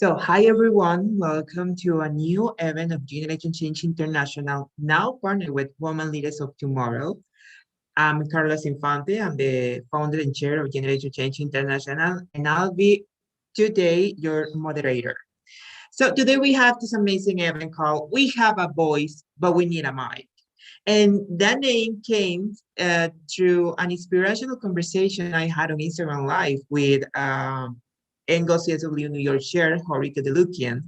So, hi everyone, welcome to a new event of Generation Change International, now partnered with Women Leaders of Tomorrow. I'm Carlos Infante, I'm the founder and chair of Generation Change International, and I'll be today your moderator. So today we have this amazing event called We Have a Voice, but We Need a Mic. And that name came through an inspirational conversation I had on Instagram Live with Engo CSW New York Chair, Horika Delukian.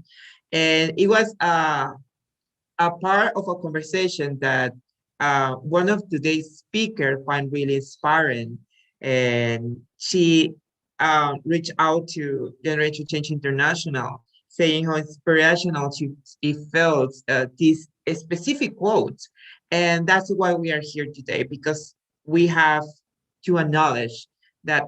And it was a part of a conversation that one of today's speakers found really inspiring. And she reached out to Generation Change International, saying how inspirational she felt these specific quotes. And that's why we are here today, because we have to acknowledge that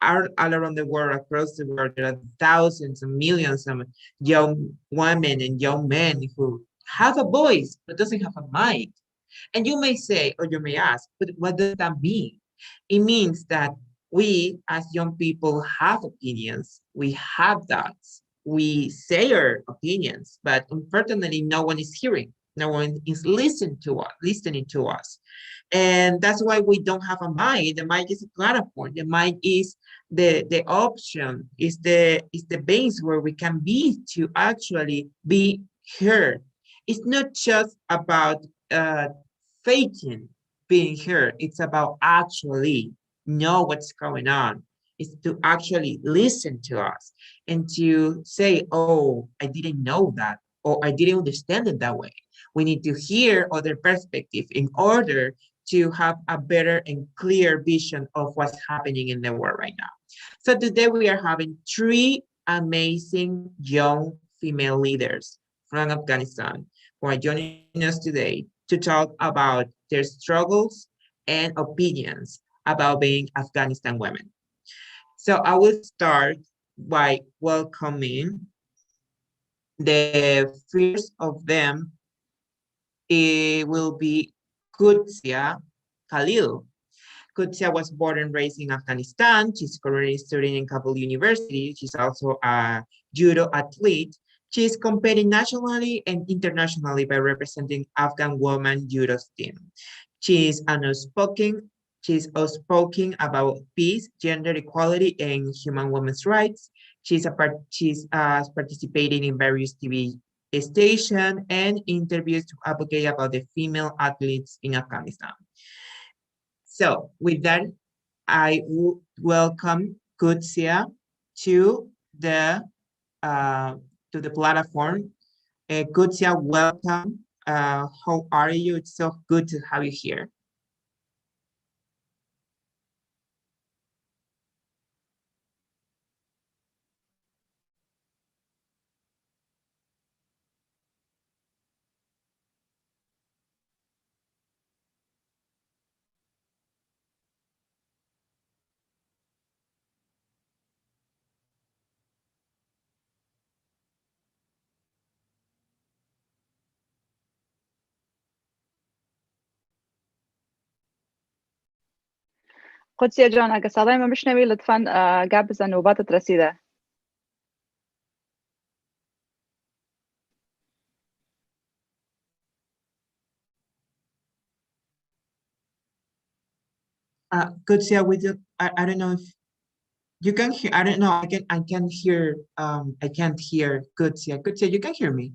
all around the world, across the world, there are thousands and millions of young women and young men who have a voice but doesn't have a mic. And you may say, or you may ask, but what does that mean? It means that we as young people have opinions, we have thoughts, we say our opinions, but unfortunately no one is hearing, no one is listening to us. And that's why we don't have a mic. The mic is a platform. The mic is the option, is the base where we can be to actually be heard. It's not just about faking being heard. It's about actually know what's going on. It's to actually listen to us and to say, oh, I didn't know that, or I didn't understand it that way. We need to hear other perspective in order to have a better and clear vision of what's happening in the world right now. So today we are having three amazing young female leaders from Afghanistan who are joining us today to talk about their struggles and opinions about being Afghanistan women. So I will start by welcoming the first of them. It will be Kutsia Khalil. Kutsia was born and raised in Afghanistan. She's currently studying in Kabul University. She's also a judo athlete. She's competing nationally and internationally by representing Afghan women judo team. She's outspoken about peace, gender equality, and human women's rights. She's participating in various TV stations and interviews to advocate about the female athletes in Afghanistan. So with that, I would welcome Kutsia to the uh, to the platform. Kutsia, welcome. How are you? It's so good to have you here. قدسية جان اگه صدای من بشنوی لطفاً گپ بزن نوبتت رسیده. Kutsia, I don't know if you can hear. I don't know. I can hear. I can't hear Kutsia. Kutsia, you can hear me.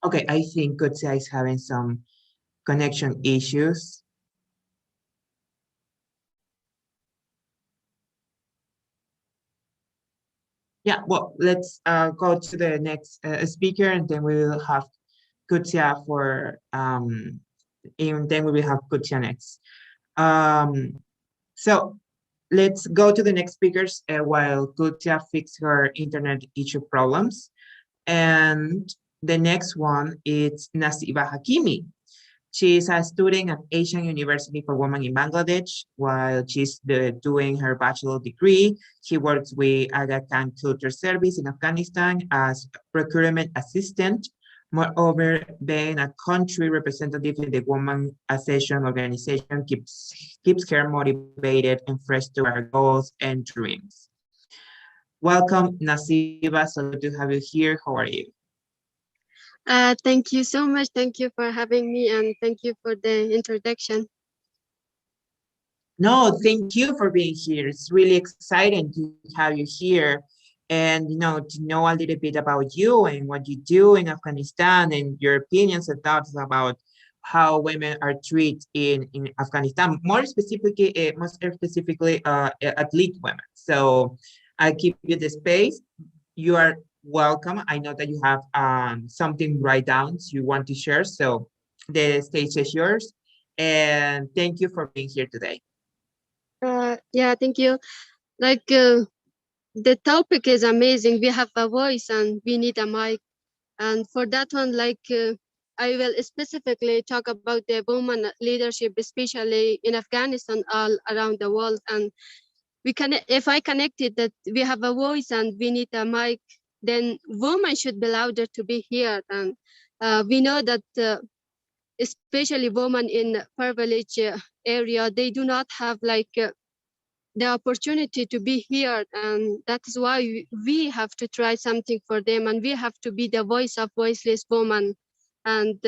Okay, I think Kutsia is having some connection issues. Yeah, well, let's go to the next speaker, and then we will have Kutsia and then we will have Kutsia next. So let's go to the next speakers while Kutsia fix her internet issue problems. And the next one is Nasiba Hakimi. She's a student at Asian University for Women in Bangladesh. While she's doing her bachelor degree, she works with Aga Khan Culture Service in Afghanistan as procurement assistant. Moreover, being a country representative in the Women Accession Organization keeps her motivated and fresh to her goals and dreams. Welcome, Nasiba. So good to have you here. How are you? Thank you so much. Thank you for having me, and thank you for the introduction. No, thank you for being here. It's really exciting to have you here and to know a little bit about you and what you do in Afghanistan and your opinions and thoughts about how women are treated in Afghanistan, more specifically athlete women. So I give you the space. You are welcome. I know that you have something write down you want to share. So the stage is yours. And thank you for being here today. Yeah, thank you. Like the topic is amazing. We have a voice and we need a mic. And for that one, I will specifically talk about the women leadership, especially in Afghanistan, all around the world. And if I connected that we have a voice and we need a mic, then women should be louder to be heard. And we know that especially women in privileged area, they do not have the opportunity to be here, and that is why we have to try something for them, and we have to be the voice of voiceless women. And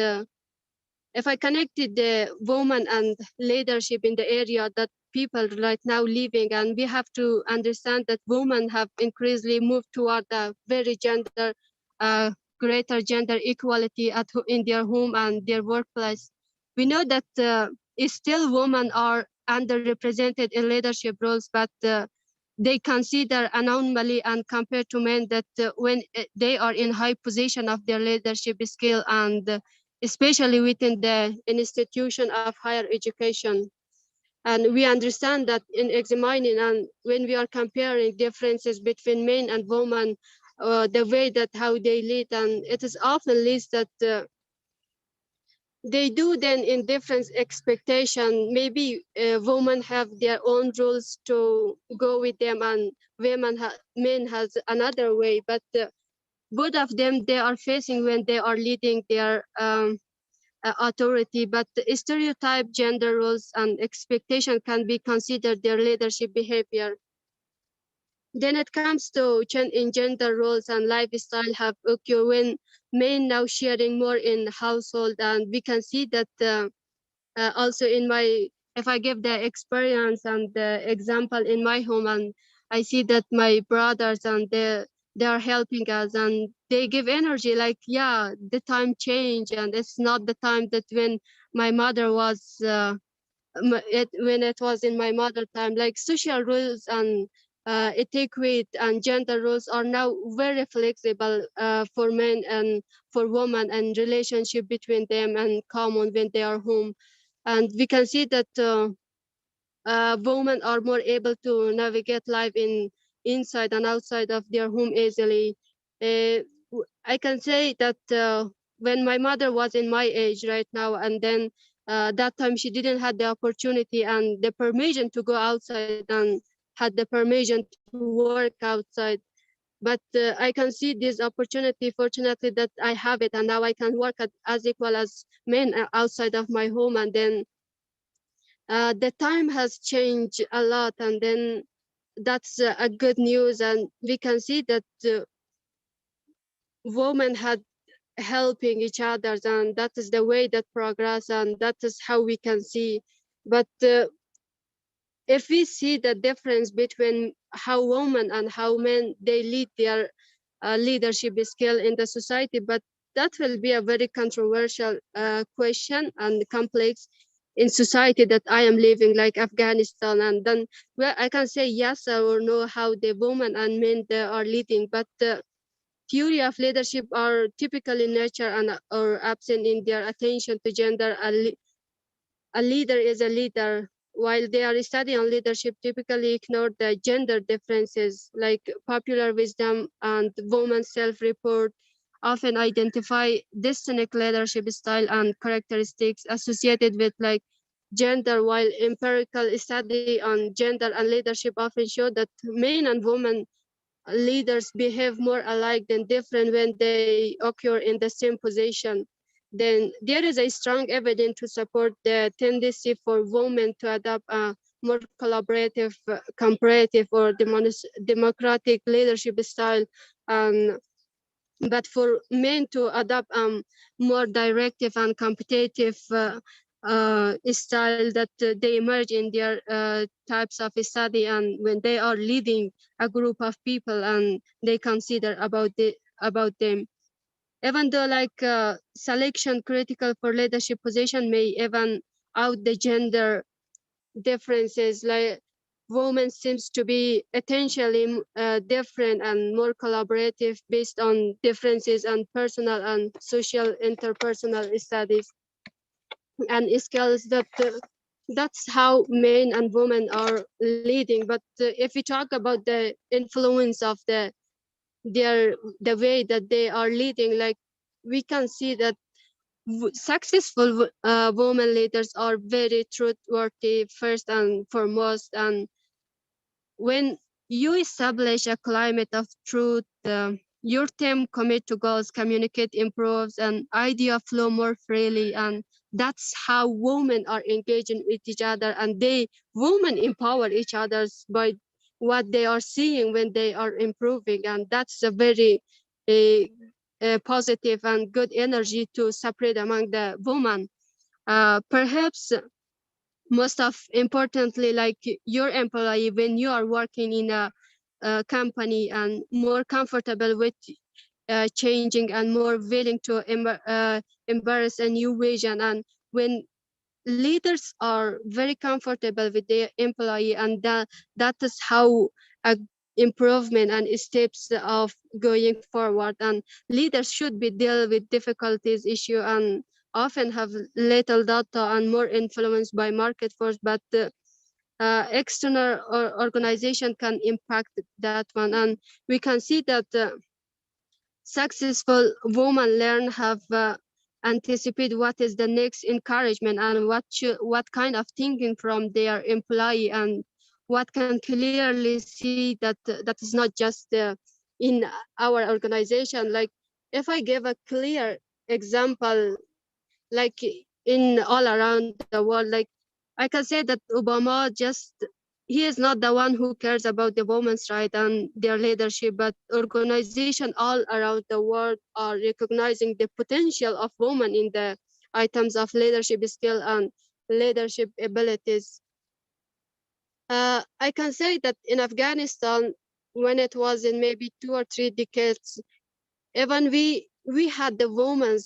if I connected the woman and leadership in the area that people right now living, and we have to understand that women have increasingly moved toward a very greater gender equality in their home and their workplace. We know that still women are underrepresented in leadership roles, but they consider anomaly and compared to men that when they are in high position of their leadership skill and especially within the institution of higher education. And we understand that in examining and when we are comparing differences between men and women, the way that how they lead, and it is often leads that they do then in different expectation. Maybe women have their own rules to go with them, and men has another way. But both of them they are facing when they are leading their authority. But the stereotype gender roles and expectation can be considered their leadership behavior. Then it comes to in gender roles and lifestyle have occurred when men now sharing more in household, and we can see that also in my, if I give the experience and the example in my home, and I see that my brothers and they are helping us and they give energy like, yeah, the time change and it's not the time that when my mother was when it was in my mother time. Like social rules and etiquette and gender roles are now very flexible for men and for women, and relationship between them and common when they are home. And we can see that women are more able to navigate life in inside and outside of their home easily. I can say that when my mother was in my age right now, and then that time she didn't have the opportunity and the permission to go outside and had the permission to work outside. But I can see this opportunity, fortunately, that I have it, and now I can work as equal as men outside of my home. And then the time has changed a lot, and then that's a good news. And we can see that women had helping each other, and that is the way that progress, and that is how we can see. But if we see the difference between how women and how men they lead their leadership skill in the society, but that will be a very controversial question and complex in society that I am living, like Afghanistan. And then well, I can say yes or no how the women and men they are leading, but the theory of leadership are typically nurtured and or absent in their attention to gender. A leader is a leader, while they are studying on leadership typically ignore the gender differences like popular wisdom and women's self-report often identify distinct leadership style and characteristics associated with like gender, while empirical study on gender and leadership often show that men and women leaders behave more alike than different when they occur in the same position. Then there is a strong evidence to support the tendency for women to adopt a more collaborative, comparative, or democratic leadership style, and but for men to adopt more directive and competitive style that they emerge in their types of study and when they are leading a group of people and they consider about them. Even though like selection critical for leadership position may even out the gender differences, like women seems to be essentially different and more collaborative based on differences and personal and social interpersonal studies and skills that that's how men and women are leading. But if we talk about the influence of the way that they are leading, like we can see that successful women leaders are very truthworthy first and foremost, and when you establish a climate of truth, your team commit to goals, communicate improves, and idea flow more freely. And that's how women are engaging with each other, and women empower each other by what they are seeing when they are improving, and that's a very positive and good energy to separate among the women. Perhaps most of importantly, like your employee, when you are working in a company and more comfortable with changing and more willing to embrace a new vision, and when leaders are very comfortable with their employee, and that is how a improvement and steps of going forward. And leaders should be deal with difficulties issue and often have little data and more influenced by market force, but external organization can impact that one. And we can see that successful women learn have anticipate what is the next encouragement and what kind of thinking from their employee, and what can clearly see that that is not just in our organization. Like if I give a clear example, like in all around the world, like I can say that Obama just he is not the one who cares about the women's right and their leadership, but organizations all around the world are recognizing the potential of women in the items of leadership skill and leadership abilities. I can say that in Afghanistan, when it was in maybe 2 or 3 decades, even we had the woman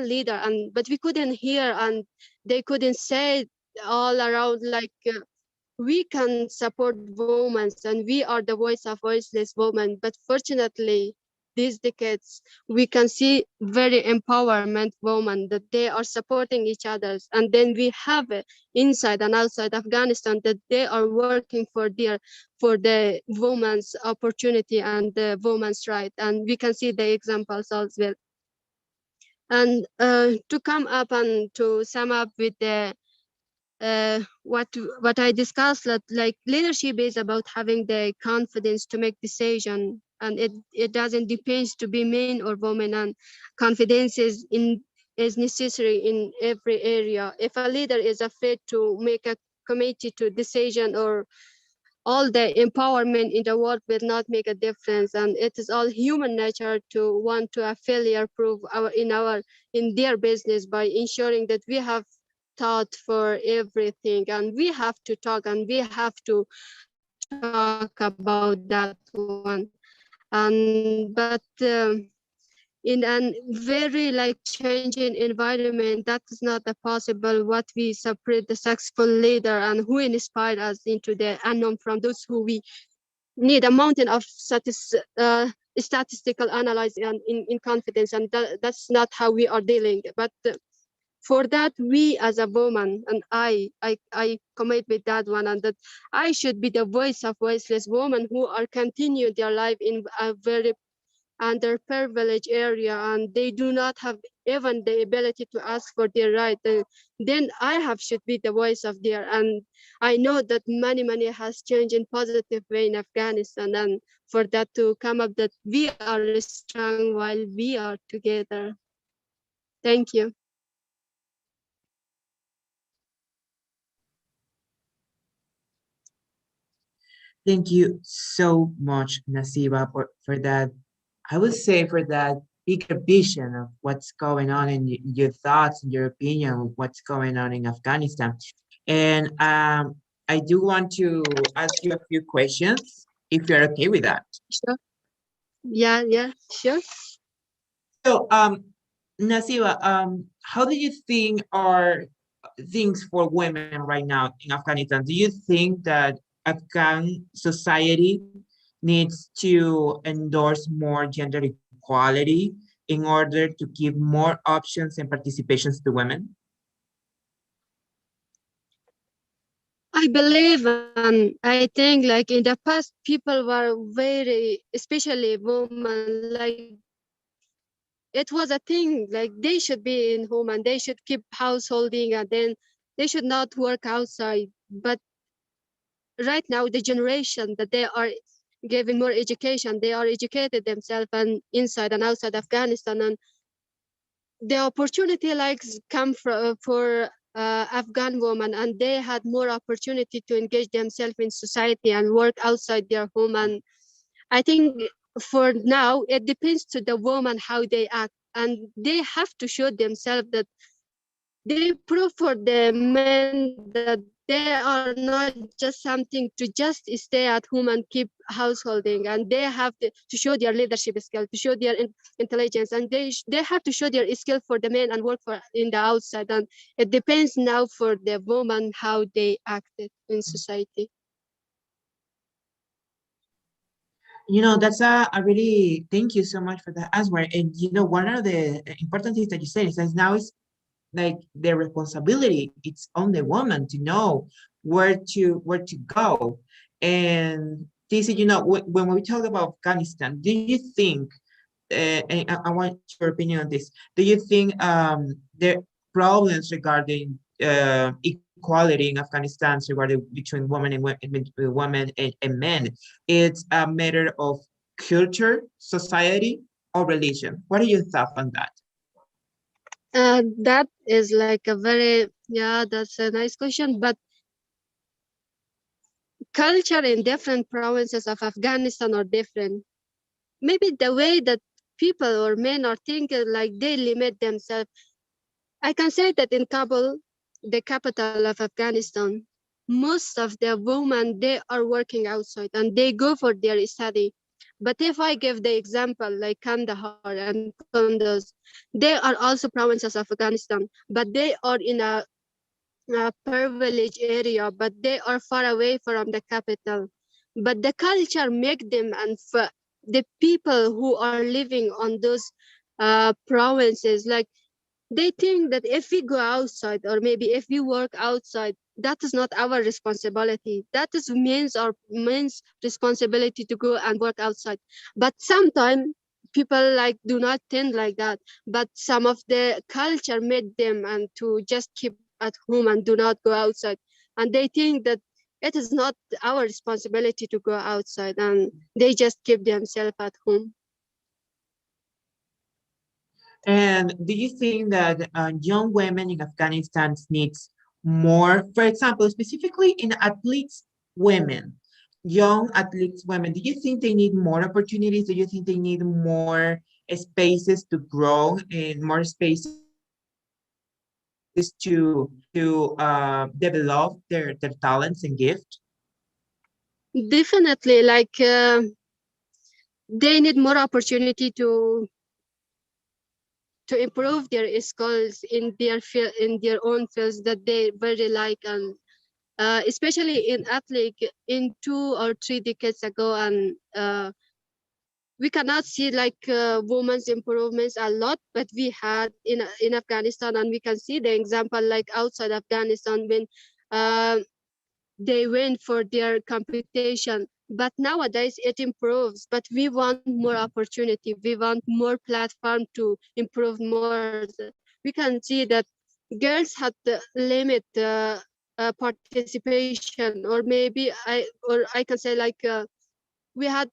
leader, and but we couldn't hear and they couldn't say all around like we can support women and we are the voice of voiceless women. But fortunately, these decades, we can see very empowerment women that they are supporting each other. And then we have inside and outside Afghanistan that they are working for the women's opportunity and the women's right. And we can see the examples as well. And to come up and to sum up with the what I discussed, that like leadership is about having the confidence to make decision, and it doesn't depend to be men or women, and confidence is necessary in every area. If a leader is afraid to make a committee to decision, or all the empowerment in the world will not make a difference. And it is all human nature to want to a failure proof in their business by ensuring that we have thought for everything, and we have to talk and we have to talk about that one. And but in a very like changing environment, that is not a possible what we separate the successful leader and who inspired us into the unknown from those who we need a mountain of statistical analysis and in confidence, and that's not how we are dealing. But for that, we as a woman, and I commit with that one, and that I should be the voice of voiceless women who are continue their life in a very underprivileged area, and they do not have even the ability to ask for their right, then I have should be the voice of their. And I know that many has changed in positive way in Afghanistan, and for that to come up that we are strong while we are together. Thank you. Thank you so much, Nasiba, for that. I would say for that bigger vision of what's going on and your thoughts and your opinion of what's going on in Afghanistan. And I do want to ask you a few questions, if you're okay with that. Sure. Yeah, sure. So, Nasiba, how do you think are things for women right now in Afghanistan? Do you think that Afghan society needs to endorse more gender equality in order to give more options and participations to women? I believe, and I think like in the past, people were very, especially women, like it was a thing, like they should be in home and they should keep householding and then they should not work outside. But right now, the generation that they are giving more education, they are educated themselves and inside and outside Afghanistan, and the opportunity like come for Afghan women, and they had more opportunity to engage themselves in society and work outside their home. And I think for now, it depends to the woman how they act, and they have to show themselves that they prove for the men that they are not just something to just stay at home and keep householding, and they have to show their leadership skill, to show their intelligence, and they have to show their skill for the men and work for in the outside. And it depends now for the woman how they acted in society. You know, that's a really, thank you so much for that answer. And you know, one of the important things that you said is that now it's like the responsibility, it's on the woman to know where to go. And this is, you know, when we talk about Afghanistan, do you think, and I want your opinion on this, do you think there are problems regarding equality in Afghanistan regarding between women and men? It's a matter of culture, society, or religion? What are your thoughts on that? That is like a very, yeah, that's a nice question. But culture in different provinces of Afghanistan are different. Maybe the way that people or men are thinking, like they limit themselves. I can say that in Kabul, the capital of Afghanistan, most of the women, they are working outside and they go for their study. But if I give the example like Kandahar and Kunduz, they are also provinces of Afghanistan, but they are in a privileged area, but they are far away from the capital. But the culture make them, and the people who are living on those provinces, like they think that if we go outside or maybe if we work outside, that is not our responsibility. That is men's responsibility to go and work outside. But sometimes people like do not think like that. But some of the culture made them and to just keep at home and do not go outside. And they think that it is not our responsibility to go outside, and they just keep themselves at home. And do you think that young women in Afghanistan needs more, for example, specifically in athletes, women, young athletes, women, do you think they need more opportunities? Do you think they need more spaces to grow and more spaces to develop their talents and gift? Definitely, like they need more opportunity to improve their skills in their field, in their own fields that they very like. And especially in athlete in 2 or 3 decades ago, and we cannot see like women's improvements a lot, but we had in Afghanistan, and we can see the example like outside Afghanistan when uh, they went for their competition. but nowadays it improves. But we want more opportunity. We want more platform to improve more. We can see that girls had the limit participation, or maybe I can say like we had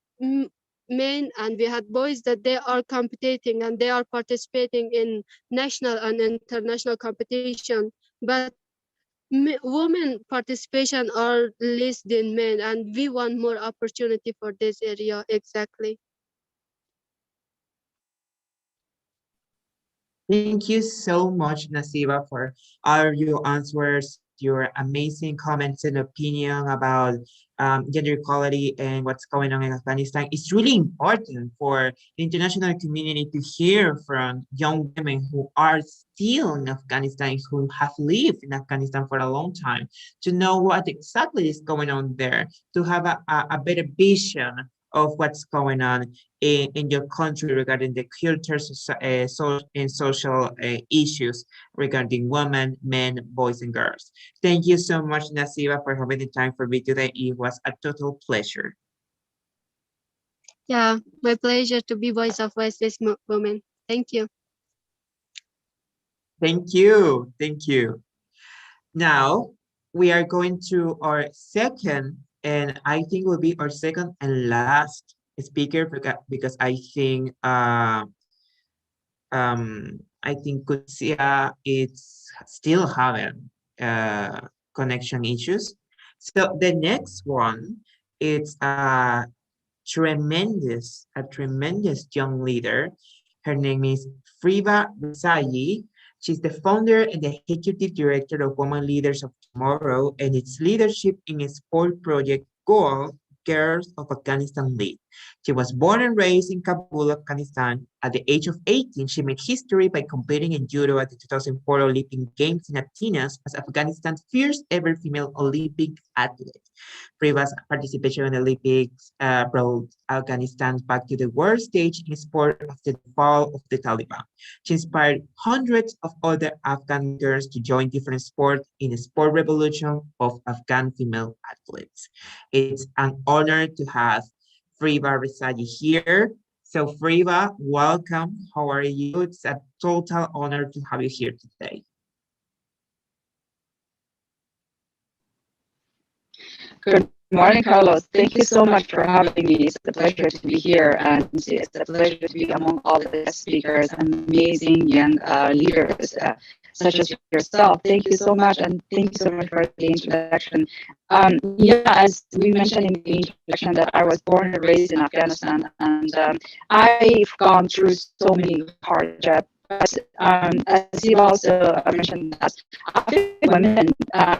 men and we had boys that they are competing and they are participating in national and international competition, but women participation are less than men, and we want more opportunity for this area. Exactly. Thank you so much, Nasiba, for all your answers, your amazing comments and opinion about gender equality and what's going on in Afghanistan. It's really important for the international community to hear from young women who are still in Afghanistan, who have lived in Afghanistan for a long time, to know what exactly is going on there, to have a better vision of what's going on in your country regarding the culture and social issues regarding women, men, boys, and girls. Thank you so much, Nasiba, for having the time for me today. It was a total pleasure. Yeah, my pleasure to be voice of voiceless women. Thank you. Thank you. Thank you. Now, we are going to our second, and I think will be our second and last speaker because I think Kutsia is still having connection issues. So the next one is a tremendous young leader. Her name is Friba Risayi. She's the founder and the executive director of Women Leaders of Tomorrow and its leadership in a sport project called Girls of Afghanistan Lead. She was born and raised in Kabul, Afghanistan. At the age of 18, she made history by competing in judo at the 2004 Olympic Games in Athens as Afghanistan's first ever female Olympic athlete. Previous participation in the Olympics brought Afghanistan back to the world stage in sport after the fall of the Taliban. She inspired hundreds of other Afghan girls to join different sports in the sport revolution of Afghan female athletes. It's an honor to have Friba Risayi here. So Friba, welcome. How are you? It's a total honor to have you here today. Good morning, Carlos. Thank you so much for having me. It's a pleasure to be here, and it's a pleasure to be among all the guest speakers and amazing young leaders such as yourself. Thank you so much, and thank you so much for the introduction. Yeah, as we mentioned in the introduction, that I was born and raised in Afghanistan, and I've gone through so many hardships. But as you also mentioned, that Afghan women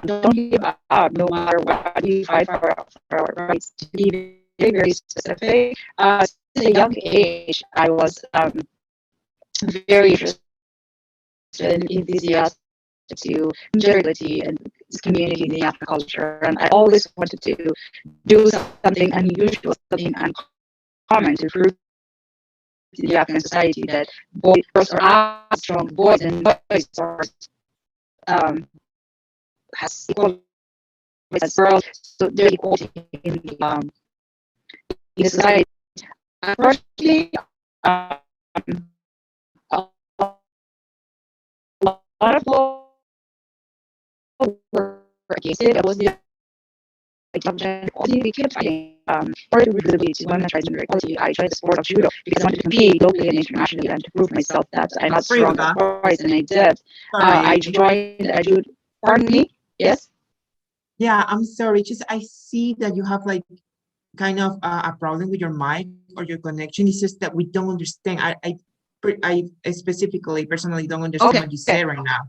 don't give up no matter what. We fight for our rights. To be very, very specific, since a young age, I was very interested and enthusiastic to gender and community in the Afghan culture, and I always wanted to do something unusual, something uncommon to prove to the Afghan society that girls are as strong boys and boys are has equal rights as girls, so there's equality in the society. Unfortunately, a lot of laws were against it. It was the gender equality. We kept fighting for the visibility to women's rights and gender equality. I tried the sport of judo because I wanted to compete locally and internationally and to prove myself that I'm not strong as boys, and I did. I joined a judo. Pardon me? Yes? Yeah, I'm sorry. Just I see that you have like kind of a problem with your mic or your connection. It's just that we don't understand. I specifically, personally don't understand what you say right now.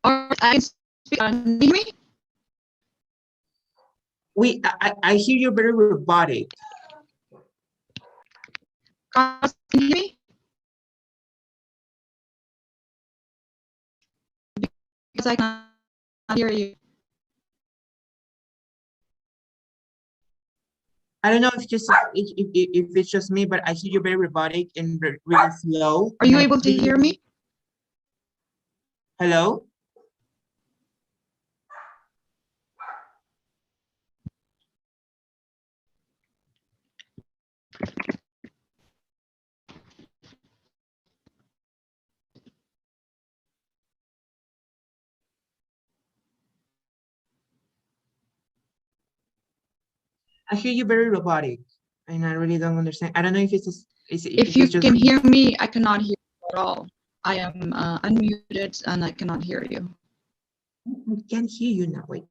Or I can speak on me. I hear you very robotic. Carlos, can you hear me? Because I can't hear you. I don't know if it's just me, but I hear you very robotic and really slow. Are you able to hear me? Hello? I hear you very robotic, and I really don't understand. I don't know if it's If you can hear me, I cannot hear you at all. I am unmuted and I cannot hear you. I can't hear you now. Wait.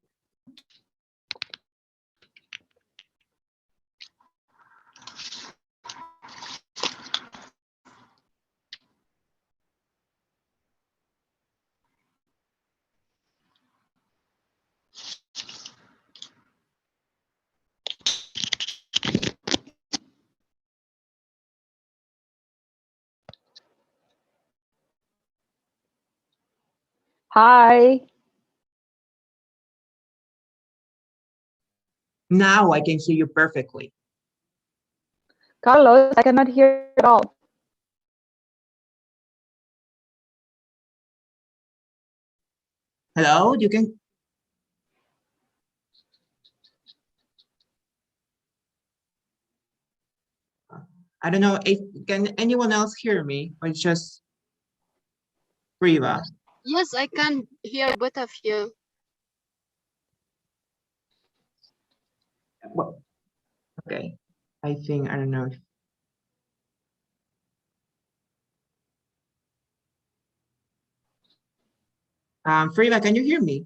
Hi. Now I can hear you perfectly. Carlos, I cannot hear you at all. Hello? You can. I don't know if can anyone else hear me, or it's just Riva. Yes, I can hear both of you. Well, okay. I think I don't know. Friva, can you hear me?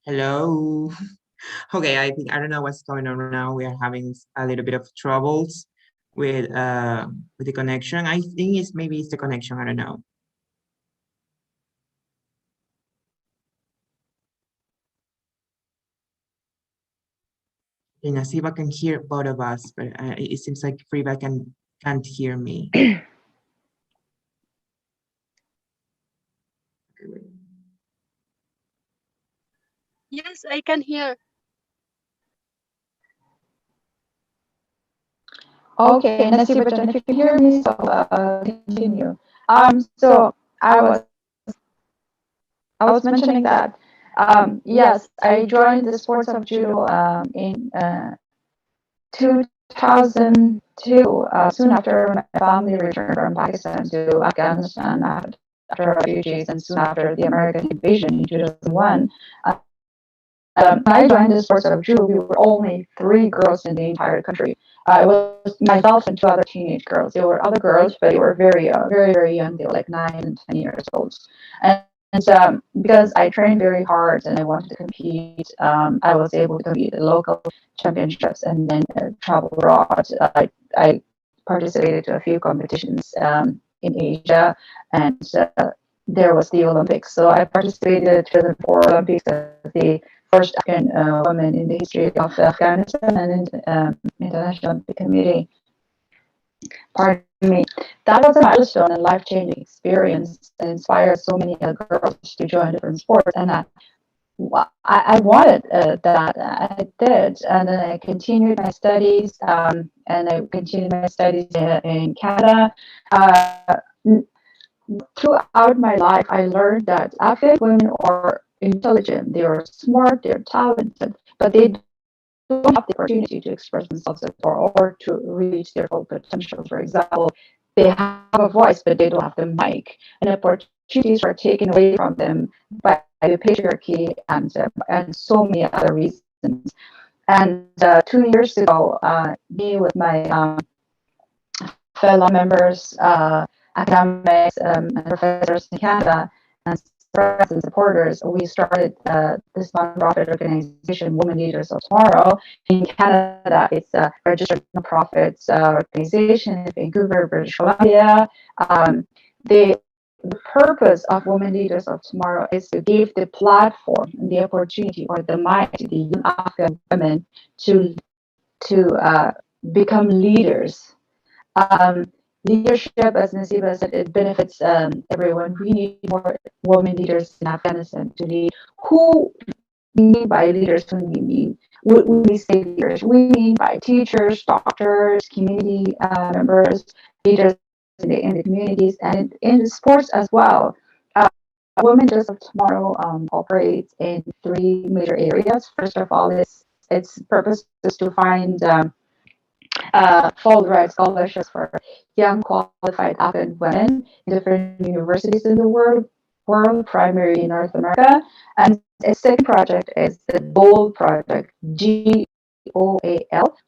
Hello. Okay, I don't know what's going on right now. We are having a little bit of troubles with the connection. I think maybe it's the connection. I don't know. And Nasiba can hear both of us, but it seems like Friva can't hear me. Okay, wait. Yes, I can hear. Okay, Nasiba, if you can hear me, so continue. So I was mentioning that yes, I joined the sports of judo in 2002, soon after my family returned from Pakistan to Afghanistan after refugees, and soon after the American invasion in 2001. When I joined the sports of judo, we were only 3 girls in the entire country. It was myself and 2 other teenage girls. There were other girls, but they were very, very young. They were like 9 and 10 years old. And because I trained very hard and I wanted to compete, I was able to compete at local championships and then travel abroad. I participated to a few competitions in Asia, and there was the Olympics. So I participated to the 4 Olympics as the first African woman in the history of Afghanistan and International Olympic Committee. Pardon me. That was a milestone and life-changing experience and inspired so many girls to join different sports. And I wanted that. I did. And then I continued my studies, in Canada. Throughout my life, I learned that Afghan women are intelligent, they are smart, they're talented, but they don't have the opportunity to express themselves or to reach their full potential. For example, they have a voice, but they don't have the mic, and opportunities are taken away from them by the patriarchy and so many other reasons. And 2 years ago, me with my fellow members, academics, and professors in Canada, and friends and supporters, we started this nonprofit organization, Women Leaders of Tomorrow. In Canada, it's a registered nonprofit organization in Vancouver, British Columbia. The purpose of Women Leaders of Tomorrow is to give the platform and the opportunity or the might to the young Afghan women to become leaders. Leadership, as Nasiba said, it benefits everyone. We need more women leaders in Afghanistan to lead. Who we mean by leaders? When we mean when we say leaders, we mean by teachers, doctors, community members, leaders in the communities, and in sports as well. Women Leaders of Tomorrow operates in three major areas. First of all, its purpose is to find full-ride scholarships for young qualified Afghan women in different universities in the world, primarily in North America. And its second project is the GOAL project, GOAL,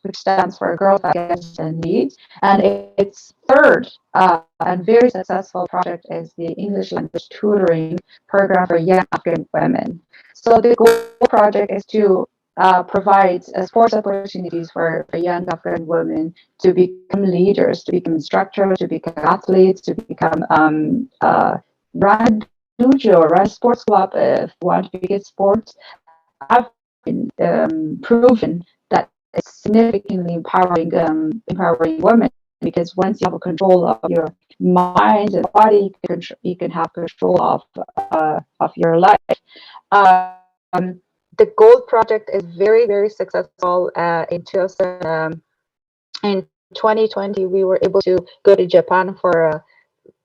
which stands for Girls Afghanistan Leads. And its third and very successful project is the English language tutoring program for young Afghan women. So the GOAL project is to provides sports opportunities for young Afghan women to become leaders, to become instructors, to become athletes, to become run dojo, run sports club if you want to be good sports. I've been proven that it's significantly empowering women, because once you have a control of your mind and body, you can have control of your life. The GOAL project is very, very successful. In 2020, we were able to go to Japan for a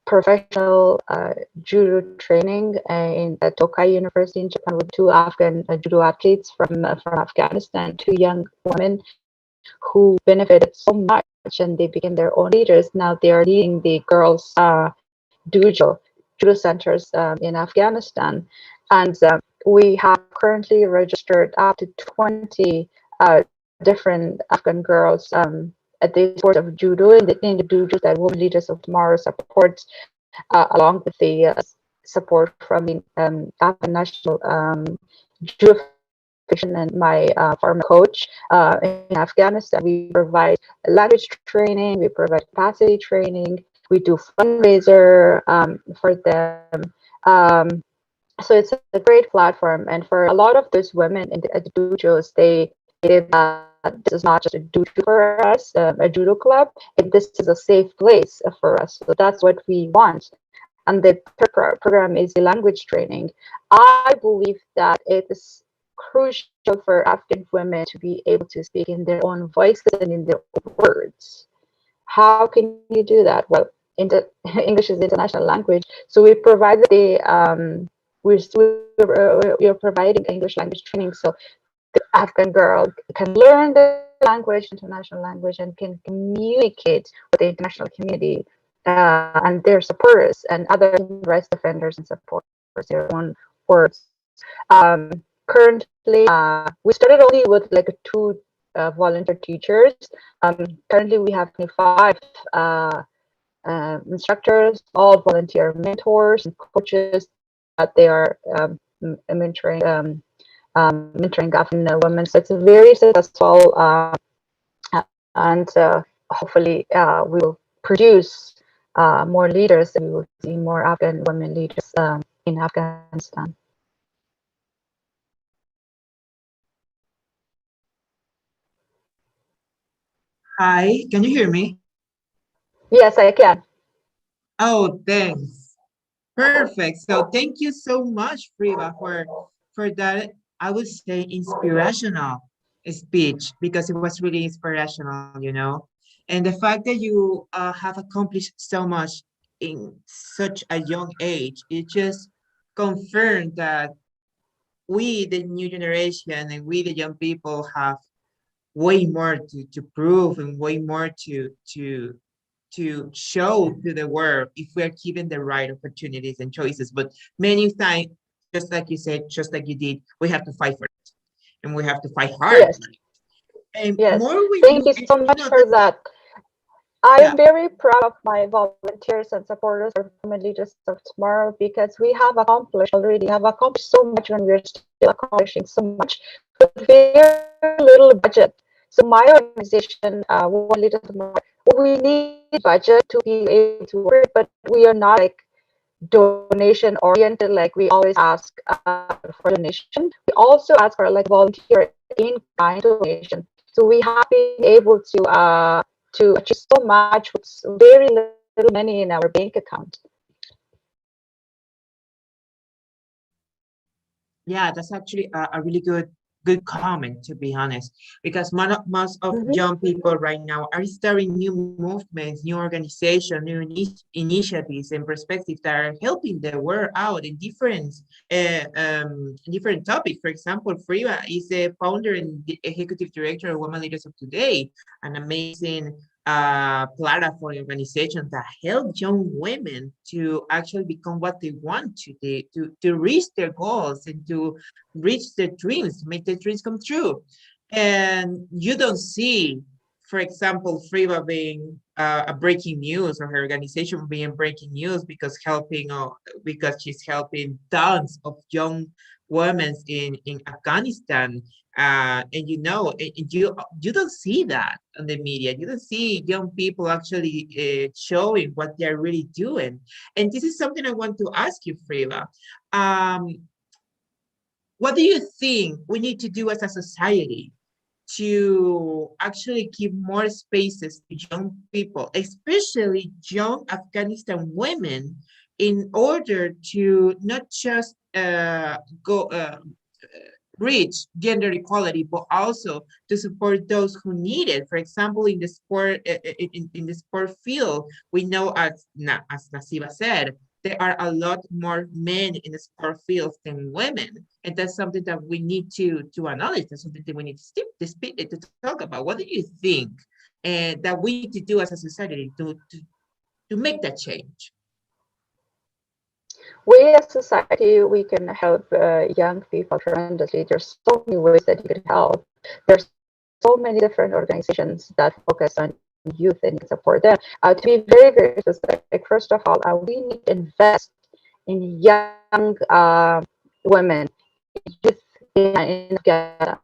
professional judo training at Tokai University in Japan with two Afghan judo athletes from Afghanistan, two young women who benefited so much, and they became their own leaders. Now they are leading the girls' judo centers in Afghanistan, and we have currently registered up to 20 different Afghan girls at the sport of judo in the dojo that Women Leaders of Tomorrow supports, along with the support from the Afghan National Judo Federation and my former coach in Afghanistan. We provide language training, we provide capacity training, we do fundraiser for them. So it's a great platform, and for a lot of those women at the dojos, they did this is not just a dojo for us, a judo club. This is a safe place for us. So that's what we want. And the third program is the language training. I believe that it is crucial for Afghan women to be able to speak in their own voices and in their own words. How can you do that? Well, English is the international language, so we provide the we're providing English language training, so the Afghan girl can learn the language, international language, and can communicate with the international community and their supporters and other human rights defenders and supporters their own words. Currently, we started only with like 2 volunteer teachers. Currently, we have 25 instructors, all volunteer mentors and coaches that they are mentoring Afghan women. So it's very successful, and hopefully we will produce more leaders, and we will see more Afghan women leaders in Afghanistan. Hi, can you hear me? Yes, I can. Oh, thanks. Perfect. So thank you so much, Friba, for that, I would say, inspirational speech, because it was really inspirational, you know. And the fact that you have accomplished so much in such a young age, it just confirmed that we, the new generation, and we, the young people, have way more to prove and way more to show to the world if we are given the right opportunities and choices. But many times, just like you said, just like you did, we have to fight for it, and we have to fight hard. Yes. And Yes. more we Thank move, you so much for that. I Yeah. am very proud of my volunteers and supporters for Women Leaders of Tomorrow because we have accomplished so much and we're still accomplishing so much with very little budget. So my organization, Women Leaders of Tomorrow, we need budget to be able to work, but we are not like donation oriented, like we always ask for donation. We also ask for like volunteer in kind donation. So we have been able to achieve so much with very little money in our bank account. Yeah, that's actually a really good comment, to be honest, because most of Mhm. young people right now are starting new movements, new organizations, new initiatives and perspectives that are helping the world out in different topics. For example, Friva is the founder and the executive director of Women Leaders of Today, an amazing platform organization that help young women to actually become what they want to reach their goals and to reach their dreams, to make their dreams come true. And you don't see, for example, Friva being a breaking news or her organization being breaking news because she's helping tons of young women in Afghanistan. And you don't see that on the media. You don't see young people actually showing what they're really doing. And this is something I want to ask you, Friva. Um, what do you think we need to do as a society to actually give more spaces to young people, especially young Afghanistan women, in order to not just go reach gender equality, but also to support those who need it. For example, in the sport in the sport field, we know as Nasiba said, there are a lot more men in the sport field than women, and that's something that we need to acknowledge. That's something that we need to talk about. What do you think that we need to do as a society to make that change? We as society, we can help young people tremendously. There's so many ways that you could help. There's so many different organizations that focus on youth and support them. To be very, very specific, first of all, we need to invest in young women, youth in Afghanistan.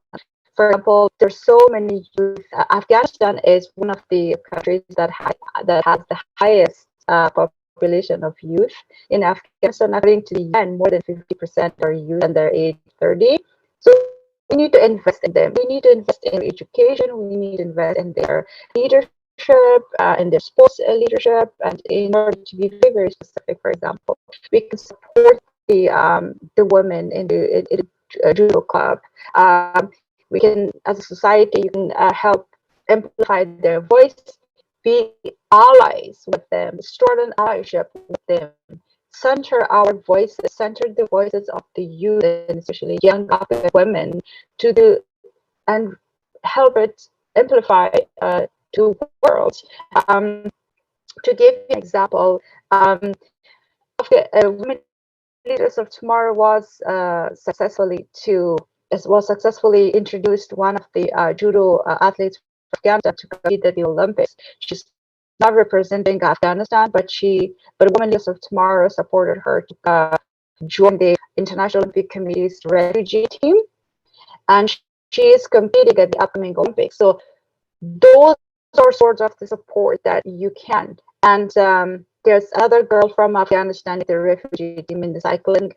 For example, there's so many youth. Afghanistan is one of the countries that has the highest population of youth in Afghanistan. According to the UN, more than 50% are youth under age 30. So we need to invest in them. We need to invest in their education. We need to invest in their leadership, in their sports leadership, and in order to be very, very specific, for example, we can support the women in the judo club. We can, as a society, you can help amplify their voice, be allies with them, strengthen allyship with them, center our voices, center the voices of the youth and especially young Afghan women to the and help it amplify to world. Um, to give you an example, Women Leaders of Tomorrow was successfully introduced one of the judo athletes from Afghanistan to compete at the Olympics. She's not representing Afghanistan, but Women Leaders of Tomorrow supported her to join the International Olympic Committee's refugee team, and she is competing at the upcoming Olympics. So those are sorts of the support that you can. And there's another girl from Afghanistan in the refugee team in the cycling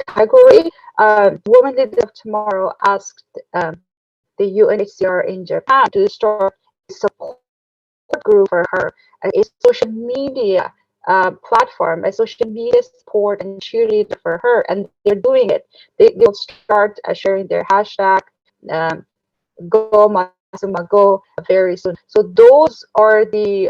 category. Women Leaders of Tomorrow asked the UNHCR in Japan to start a support group for her, a social media platform, a social media support and cheerleader for her. And they're doing it. They'll start sharing their hashtag. Um, Go Masuma Go very soon. So those are the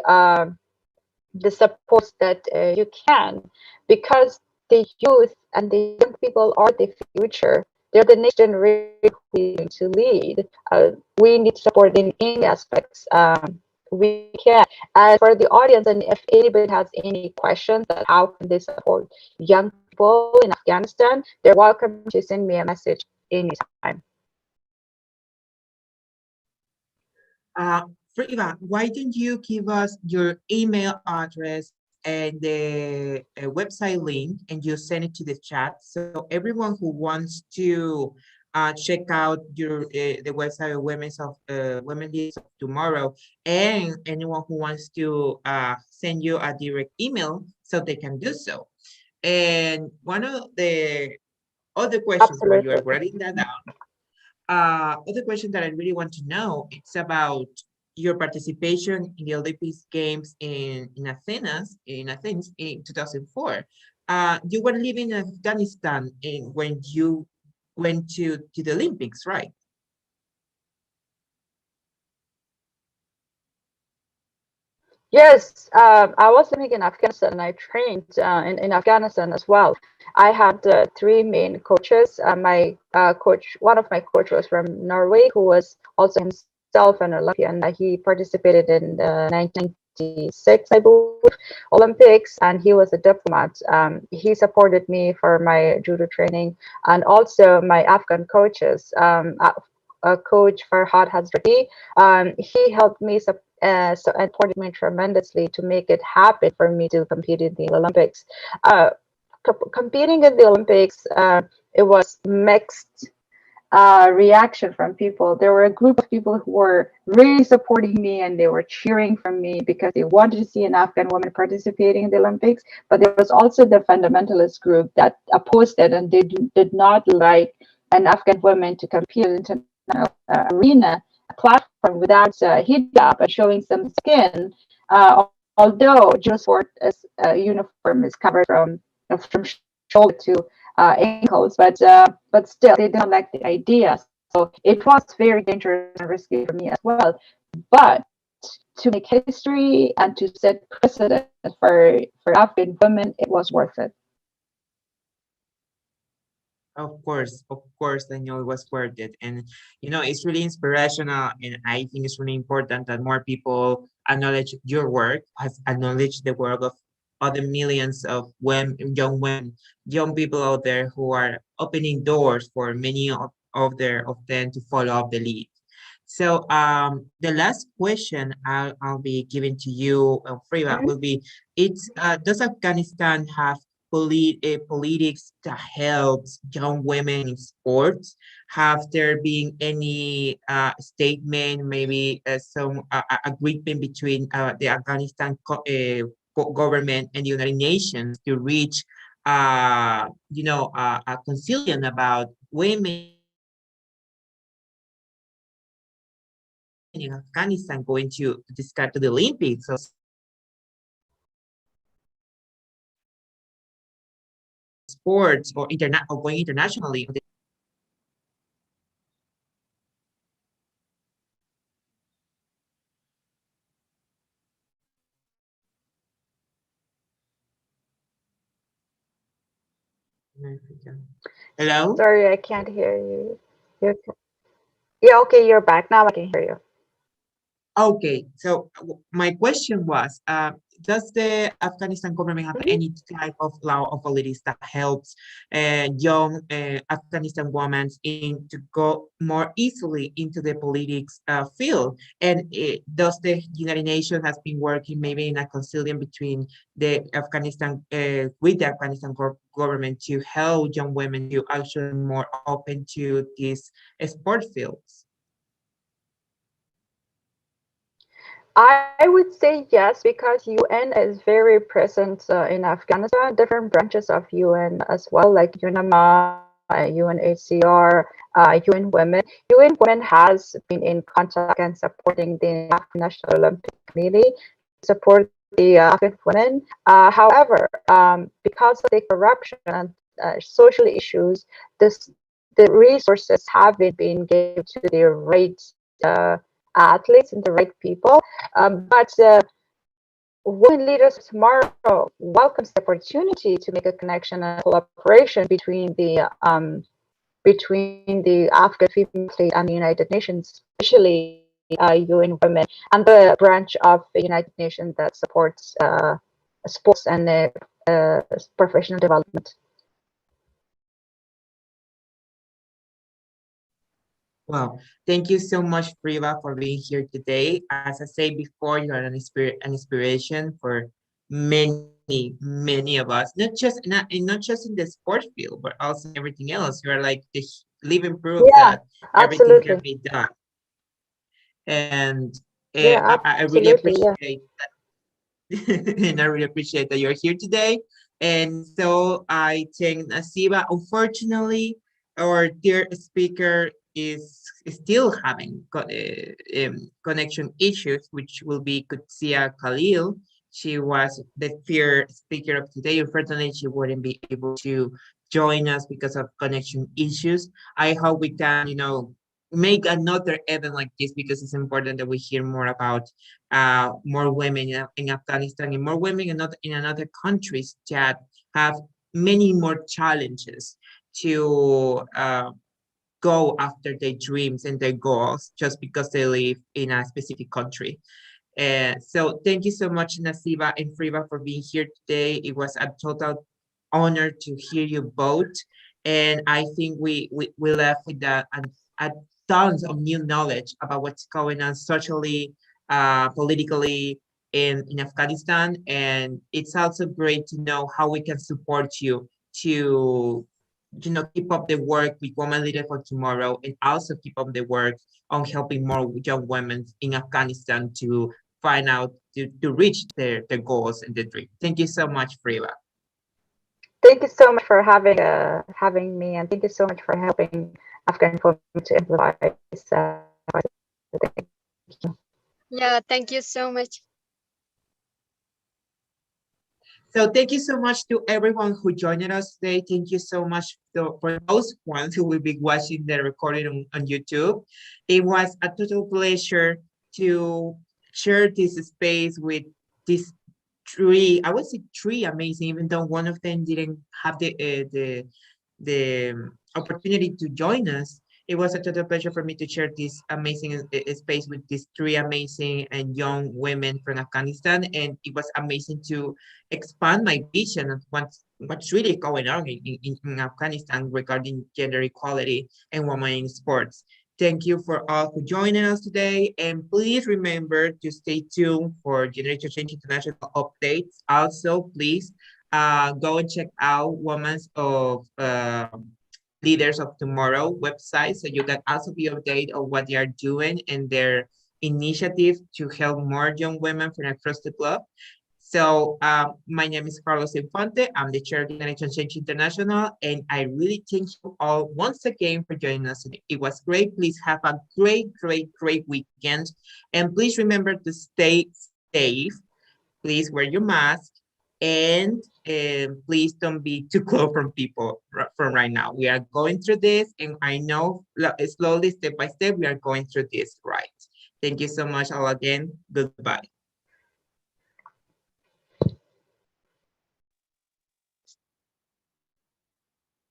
supports that you can, because the youth and the young people are the future. They're the next generation who we need to lead. We need to support in any aspects we can. And for the audience, and if anybody has any questions that how can they support young people in Afghanistan, they're welcome to send me a message anytime. Friva, why don't you give us your email address and the website link, and you send it to the chat, so everyone who wants to check out your the website of Women Leaders of Tomorrow, and anyone who wants to send you a direct email, so they can do so. And one of the other questions while you are Absolutely. writing that down, other question that I really want to know, it's about your participation in the Olympic Games in Athens in 2004. You were living in Afghanistan when you went to the Olympics, right? Yes, I was living in Afghanistan and I trained in Afghanistan as well. I had three main coaches. One of my coach was from Norway, who was also himself an Olympian. He participated in the 1996, I believe, Olympics, and he was a diplomat. He supported me for my judo training, and also my Afghan coaches. Coach Farhad Hazrati, he helped me and supported me tremendously to make it happen for me to compete in the Olympics. Uh, Competing in the Olympics, it was mixed reaction from people. There were a group of people who were really supporting me and they were cheering for me because they wanted to see an Afghan woman participating in the Olympics. But there was also the fundamentalist group that opposed it and did not like an Afghan woman to compete in international arena platform without hijab and showing some skin. Although judo sport is uniform is covered from shoulder to ankles, but still they don't like the idea. So it was very dangerous and risky for me as well. But to make history and to set precedent for Afghan women, it was worth it. Of course, I know it was worth it. And, it's really inspirational. And I think it's really important that more people acknowledge your work, has acknowledged the work of other millions of women, young people out there who are opening doors for many of them to follow up the lead. So the last question I'll be giving to you, Friva, Mhm. will be, does Afghanistan have politics that helps young women in sports? Have there been any statement, maybe some agreement between the Afghanistan government and the United Nations to reach, a conciliation about women in Afghanistan going to discard to the Olympics? So sports or going internationally. Hello? Sorry, I can't hear you. You're, yeah, okay, you're back. Now I can hear you. Okay, so my question was, does the Afghanistan government have Mhm. any type of law or policies that helps young Afghanistan women to go more easily into the politics field? And does the United Nations has been working maybe in a conciliation between the Afghanistan with the Afghanistan government to help young women to actually more open to these sport fields? I would say yes because UN is very present in Afghanistan. Different branches of UN as well, like UNAMA, UNHCR, UN Women. UN Women has been in contact and supporting the Afghan National Olympic Committee to support the Afghan women. However, because of the corruption and social issues, the resources haven't been given to the right uh, athletes and the right people. But Women Leaders of Tomorrow welcomes the opportunity to make a connection and cooperation between the Afghan female athlete and the United Nations, especially UN Women and the branch of the United Nations that supports sports and professional development. Well, thank you so much, Priva, for being here today. As I said before, you are an inspiration for many of us, not just in the sports field, but also in everything else. You are like the living proof Yeah, that everything can absolutely. be done. And Yeah, I really absolutely. Yeah. appreciate and I really appreciate that you're here today. And so I think Nasiba, unfortunately, our dear speaker is still having connection issues, which will be Kutsia Khalil. She was the peer speaker of today. Unfortunately, she wouldn't be able to join us because of connection issues. I hope we can, make another event like this because it's important that we hear more about more women in Afghanistan and more women in other countries that have many more challenges to go after their dreams and their goals just because they live in a specific country. So thank you so much, Nasiba and Friba, for being here today. It was a total honor to hear you both. And I think we left with a tons of new knowledge about what's going on socially, politically in Afghanistan. And it's also great to know how we can support you to keep up the work with Women Leader for Tomorrow and also keep up the work on helping more young women in Afghanistan to find out to reach their goals and their dream. Thank you so much, Frida. Thank you so much for having me, and thank you so much for helping Afghan women to amplify this. Thank you. Yeah, thank you so much. So thank you so much to everyone who joined us today. Thank you so much for those ones who will be watching the recording on YouTube. It was a total pleasure to share this space with these I would say three amazing, even though one of them didn't have the opportunity to join us. It was a total pleasure for me to share this amazing space with these three amazing and young women from Afghanistan, and it was amazing to expand my vision of what's really going on in Afghanistan regarding gender equality and women in sports. Thank you for all who joined us today. And please remember to stay tuned for Generation Change International updates. Also, please go and check out Women's of Leaders of Tomorrow website so you can also be updated on what they are doing and their initiative to help more young women from across the globe. So my name is Carlos Infante. I'm the chair of Generation Change International, and I really thank you all once again for joining us today. It was great. Please have a great weekend. And please remember to stay safe. Please wear your mask, and please don't be too close from people from right now. We are going through this, and I know slowly, step by step, we are going through this, right? Thank you so much all again. Goodbye.